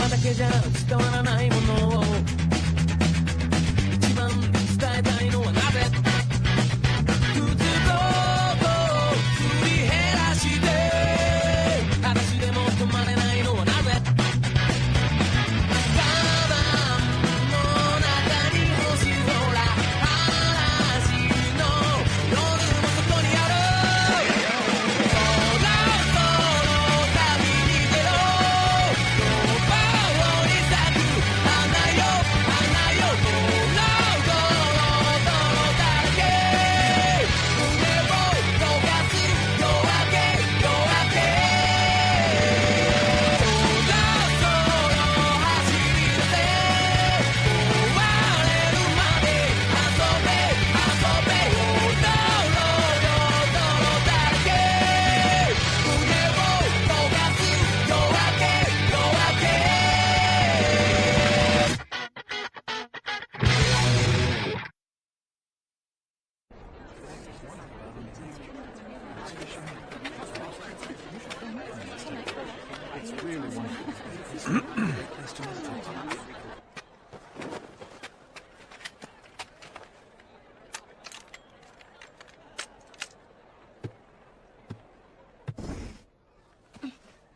葉だけじゃ伝わらないものを一番伝えたいのはなぜ屈辱をすり減らして裸足でも止まれないのはなぜカバンの中に星空嵐の夜もそこにある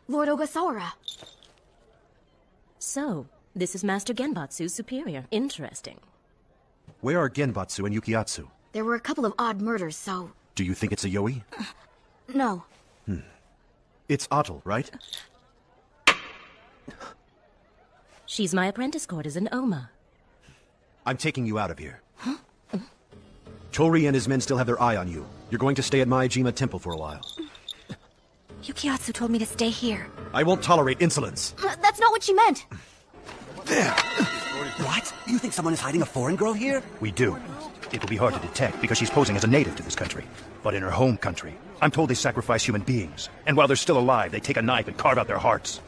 Lord Ogasawara. So, this is Master Genbatsu's superior. Interesting. Where are Genbatsu and Yukiatsu? There were a couple of odd murders, so... Do you think it's a Yoi? No. It's Otto, right? She's my apprentice courtesan, Oma. I'm taking you out of here. Tori and his men still have their eye on you. You're going to stay at Maijima Temple for a while. Yukiatsu told me to stay here. I won't tolerate insolence. That's not what she meant. There! What? You think someone is hiding a foreign girl here? We do. It will be hard to detect because she's posing as a native to this country. But in her home country, I'm told they sacrifice human beings. And while they're still alive, they take a knife and carve out their hearts.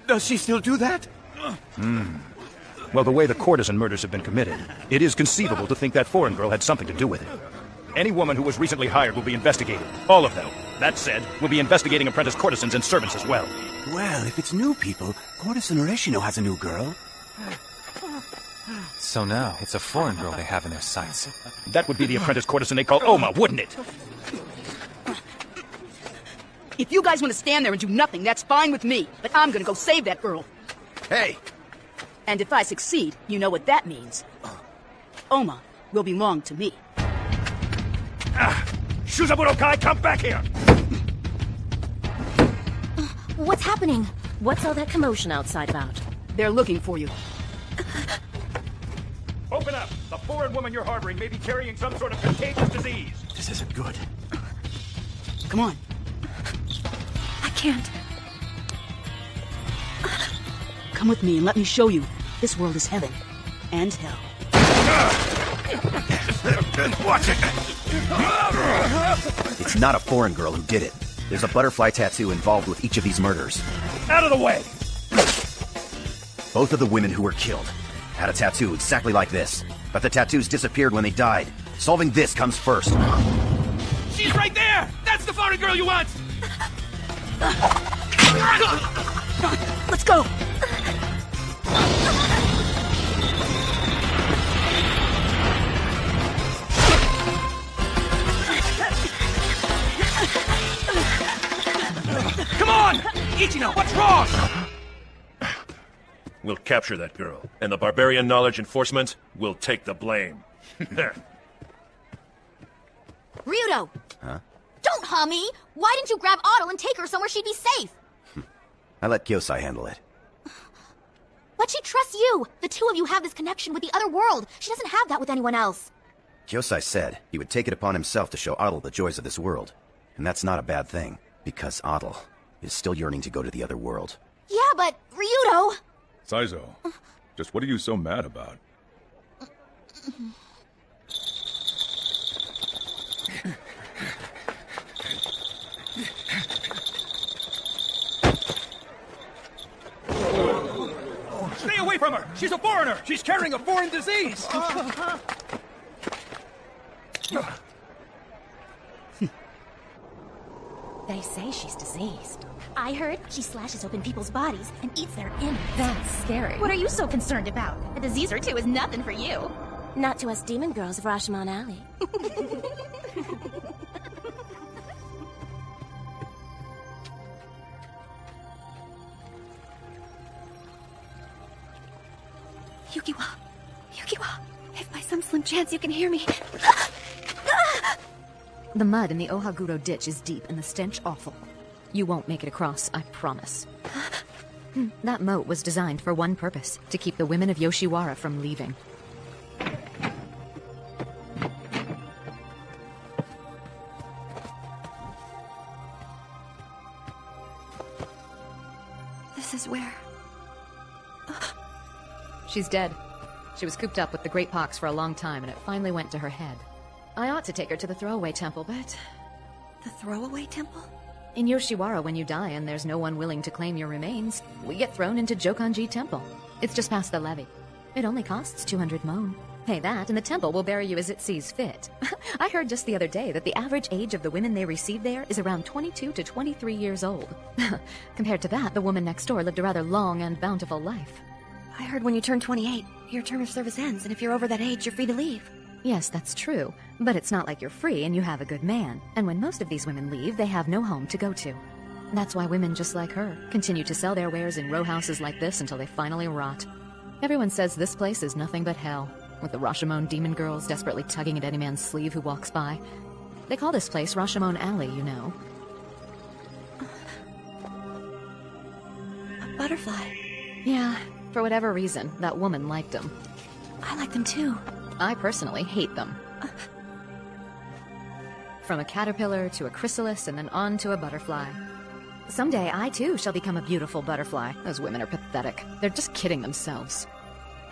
Does she still do that? Well, the way the courtesan murders have been committed, it is conceivable to think that foreign girl had something to do with it. Any woman who was recently hired will be investigated. All of them. That said, we'll be investigating apprentice courtesans and servants as well. Well, if it's new people, Courtesan Ureshino has a new girl. So now, it's a foreign girl they have in their sights. That would be the apprentice courtesan they call Oma, wouldn't it? If you guys want to stand there and do nothing, that's fine with me. But I'm gonna go save that girl. Hey! And if I succeed, you know what that means. Oma will belong to me. Shuzaburo Kai, come back here! What's happening? What's all that commotion outside about? They're looking for you. Open up! The foreign woman you're harboring may be carrying some sort of contagious disease. This isn't good. Come on. I can't. Come with me and let me show you. This world is heaven. And hell. Watch it! It's not a foreign girl who did it. There's a butterfly tattoo involved with each of these murders. Out of the way! Both of the women who were killed had a tattoo exactly like this. But the tattoos disappeared when they died. Solving this comes first. She's right there! That's the foreign girl you want! Let's go! Come on! Ichino, what's wrong? We'll capture that girl, and the barbarian knowledge enforcement will take the blame. Ryudo! Huh? Don't huh me! Why didn't you grab Otto and take her somewhere she'd be safe? I let Kyosai handle it. But she trusts you! The two of you have this connection with the other world. She doesn't have that with anyone else. Kyosai said he would take it upon himself to show Adel the joys of this world. And that's not a bad thing, because Adel is still yearning to go to the other world. Yeah, but Ryudo... Saizo, just what are you so mad about? Stay away from her! She's a foreigner! She's carrying a foreign disease! They say she's diseased. I heard she slashes open people's bodies and eats their innards. That's scary. What are you so concerned about? A disease or two is nothing for you. Not to us demon girls of Rashomon Alley. Yukiwa! Yukiwa! If by some slim chance you can hear me... The mud in the Ohaguro ditch is deep and the stench awful. You won't make it across, I promise. That moat was designed for one purpose, to keep the women of Yoshiwara from leaving. This is where... She's dead. She was cooped up with the great pox for a long time, and it finally went to her head. I ought to take her to the throwaway temple, but... The throwaway temple? In Yoshiwara, when you die and there's no one willing to claim your remains, we get thrown into Jokanji Temple. It's just past the levee. It only costs 200 mon. Pay that, and the temple will bury you as it sees fit. I heard just the other day that the average age of the women they receive there is around 22 to 23 years old. Compared to that, the woman next door lived a rather long and bountiful life. I heard when you turn 28, your term of service ends, and if you're over that age, you're free to leave. Yes, that's true, but it's not like you're free and you have a good man. And when most of these women leave, they have no home to go to. That's why women just like her continue to sell their wares in row houses like this until they finally rot. Everyone says this place is nothing but hell, with the Rashomon demon girls desperately tugging at any man's sleeve who walks by. They call this place Rashomon Alley, you know. A butterfly. Yeah, for whatever reason, that woman liked them. I like them too. I personally hate them. From a caterpillar to a chrysalis and then on to a butterfly. Someday I too shall become a beautiful butterfly. Those women are pathetic. They're just kidding themselves.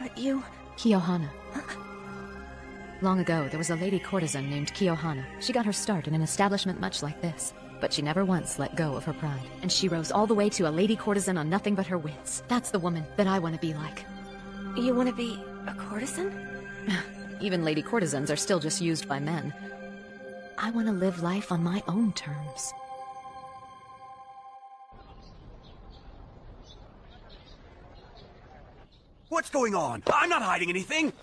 But you... Kiyohana. Long ago, there was a lady courtesan named Kiyohana. She got her start in an establishment much like this. But she never once let go of her pride. And she rose all the way to a lady courtesan on nothing but her wits. That's the woman that I want to be like. You want to be a courtesan? Even lady courtesans are still just used by men. I want to live life on my own terms. What's going on? I'm not hiding anything!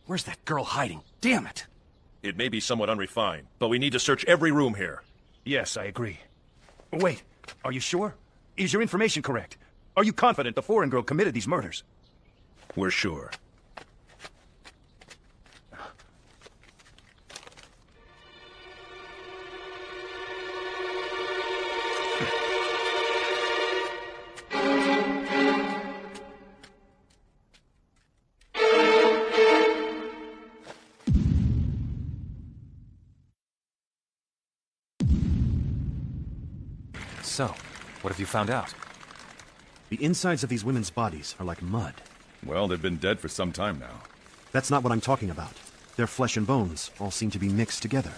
Where's that girl hiding? Damn it! It may be somewhat unrefined, but we need to search every room here. Yes, I agree. Wait, are you sure? Is your information correct? Are you confident the foreign girl committed these murders? We're sure. So, what have you found out? The insides of these women's bodies are like mud. Well, they've been dead for some time now. That's not what I'm talking about. Their flesh and bones all seem to be mixed together.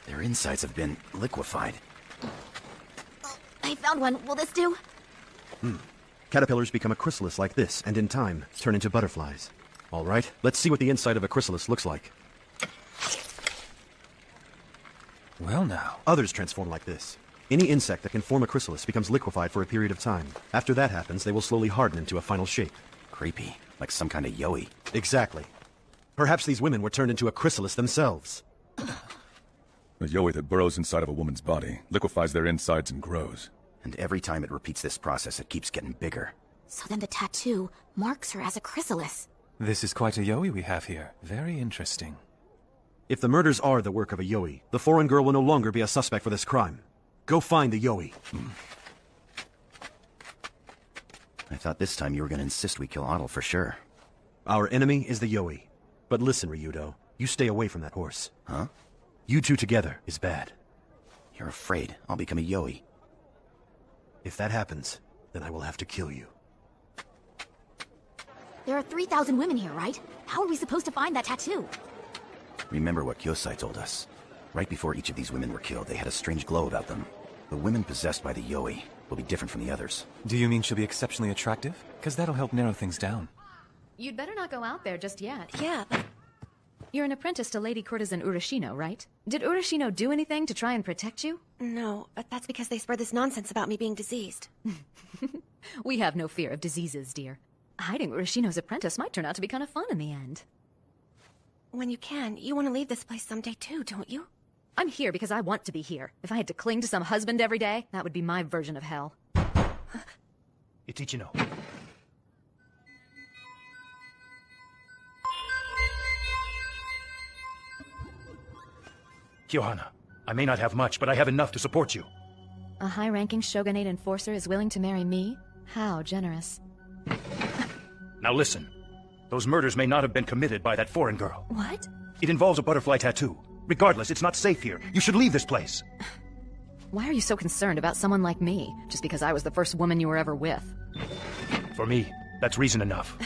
Their insides have been liquefied. I found one. Will this do? Caterpillars become a chrysalis like this, and in time, turn into butterflies. All right, let's see what the inside of a chrysalis looks like. Well now. Others transform like this. Any insect that can form a chrysalis becomes liquefied for a period of time. After that happens, they will slowly harden into a final shape. Creepy. Like some kind of yoi. Exactly. Perhaps these women were turned into a chrysalis themselves. A yoi that burrows inside of a woman's body, liquefies their insides and grows. And every time it repeats this process, it keeps getting bigger. So then the tattoo marks her as a chrysalis. This is quite a yoi we have here. Very interesting. If the murders are the work of a yoi, the foreign girl will no longer be a suspect for this crime. Go find the yoi. I thought this time you were going to insist we kill Otto for sure. Our enemy is the yoi. But listen, Ryudo, you stay away from that horse. Huh? You two together is bad. You're afraid I'll become a yoi. If that happens, then I will have to kill you. There are 3,000 women here, right? How are we supposed to find that tattoo? Remember what Kyosai told us. Right before each of these women were killed, they had a strange glow about them. The women possessed by the yoi will be different from the others. Do you mean she'll be exceptionally attractive? Because that'll help narrow things down. You'd better not go out there just yet. Yeah, but... You're an apprentice to Lady Courtesan Urashino, right? Did Urashino do anything to try and protect you? No, but that's because they spread this nonsense about me being diseased. We have no fear of diseases, dear. Hiding Urashino's apprentice might turn out to be kind of fun in the end. When you can, you want to leave this place someday too, don't you? I'm here because I want to be here. If I had to cling to some husband every day, that would be my version of hell. It's Ichino. Kyohana, I may not have much, but I have enough to support you. A high-ranking shogunate enforcer is willing to marry me? How generous. Now listen. Those murders may not have been committed by that foreign girl. What? It involves a butterfly tattoo. Regardless, it's not safe here. You should leave this place. Why are you so concerned about someone like me, just because I was the first woman you were ever with? For me, that's reason enough.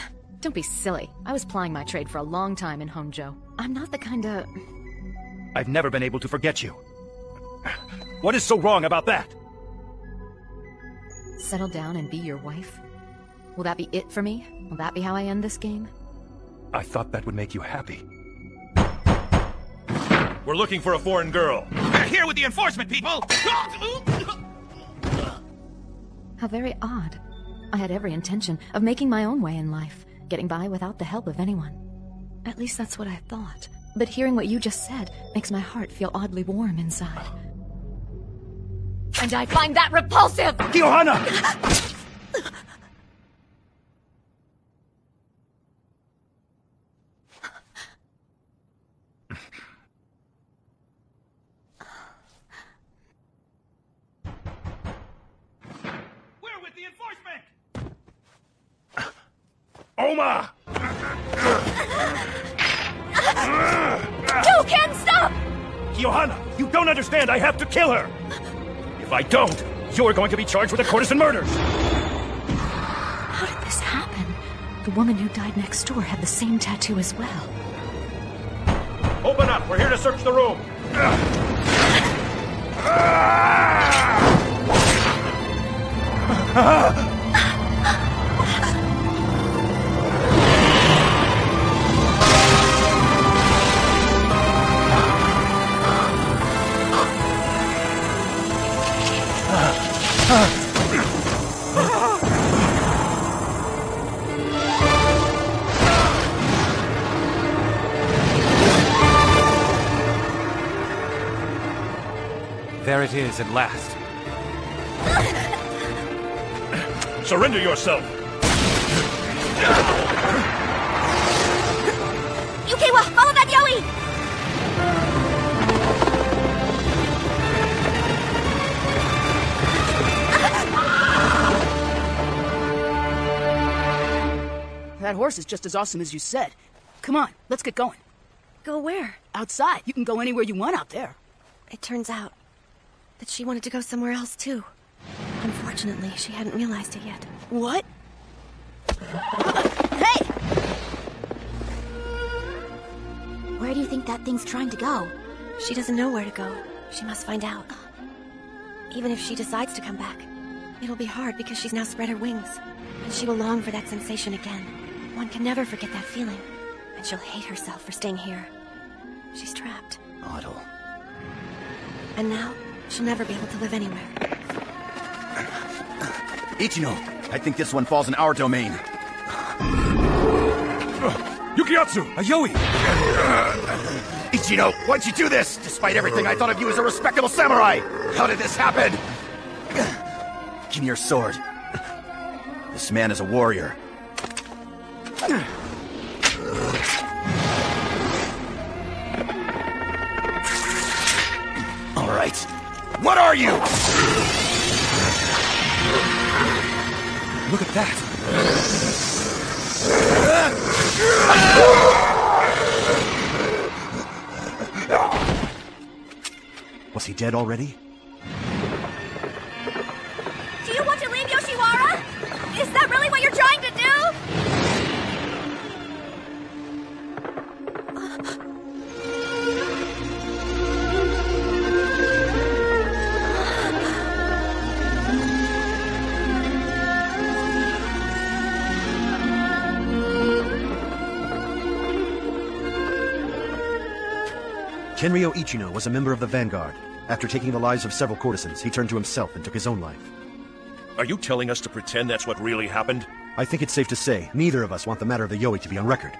Don't be silly. I was plying my trade for a long time in Honjo. I'm not the kind of... I've never been able to forget you. What is so wrong about that? Settle down and be your wife? Will that be it for me? Will that be how I end this game? I thought that would make you happy. We're looking for a foreign girl. We're here with the enforcement, people! How very odd. I had every intention of making my own way in life, getting by without the help of anyone. At least that's what I thought. But hearing what you just said makes my heart feel oddly warm inside. And I find that repulsive! Kyohana! We're with the enforcement! Oma! You can't stop! Kyohana, you don't understand. I have to kill her. If I don't, you're going to be charged with the courtesan murders. How did this happen? The woman who died next door had the same tattoo as well. Open up. We're here to search the room. There it is at last. Surrender yourself. Yukiwa, follow that Yoi! That horse is just as awesome as you said. Come on, let's get going. Go where? Outside. You can go anywhere you want out there. It turns out that she wanted to go somewhere else too. Unfortunately, she hadn't realized it yet. What? Hey! Where do you think that thing's trying to go? She doesn't know where to go. She must find out. Even if she decides to come back, it'll be hard because she's now spread her wings. And she will long for that sensation again. One can never forget that feeling. And she'll hate herself for staying here. She's trapped. Otto. And now, she'll never be able to live anywhere. Ichino, I think this one falls in our domain. Yukiatsu! Ayoi! Ichino, why'd you do this? Despite everything I thought of you as a respectable samurai! How did this happen? Give me your sword. This man is a warrior. All right. What are you? Look at that! Was he dead already? Do you want to leave Yoshiwara? Is that really what you're trying to do? Kenryo Ichino was a member of the Vanguard. After taking the lives of several courtesans, he turned to himself and took his own life. Are you telling us to pretend that's what really happened? I think it's safe to say neither of us want the matter of the Yoi to be on record.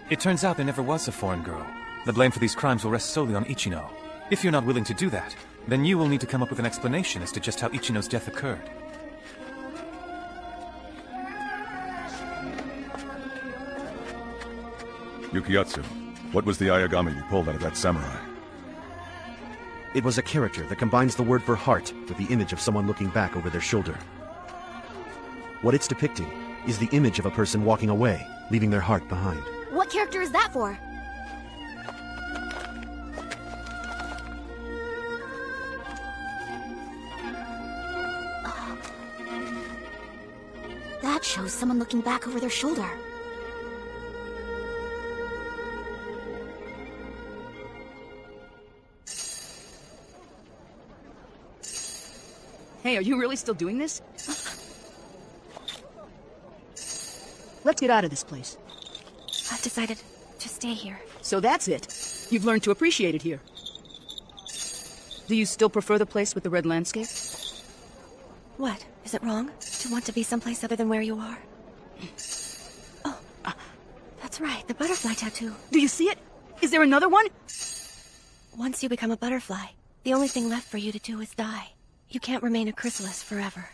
It turns out there never was a foreign girl. The blame for these crimes will rest solely on Ichino. If you're not willing to do that, then you will need to come up with an explanation as to just how Ichino's death occurred. Yukiyatsu, what was the Ayagami you pulled out of that samurai? It was a character that combines the word for heart with the image of someone looking back over their shoulder. What it's depicting is the image of a person walking away, leaving their heart behind. What character is that for? That shows someone looking back over their shoulder. Hey, are you really still doing this? Let's get out of this place. I've decided to stay here. So that's it. You've learned to appreciate it here. Do you still prefer the place with the red landscape? What? Is it wrong to want to be someplace other than where you are? Oh, that's right, the butterfly tattoo. Do you see it? Is there another one? Once you become a butterfly, the only thing left for you to do is die. You can't remain a chrysalis forever.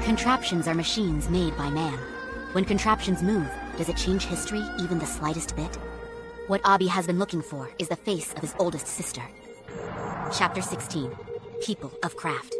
Contraptions are machines made by man. When contraptions move, does it change history even the slightest bit? What Abi has been looking for is the face of his oldest sister. Chapter 16. People of Craft.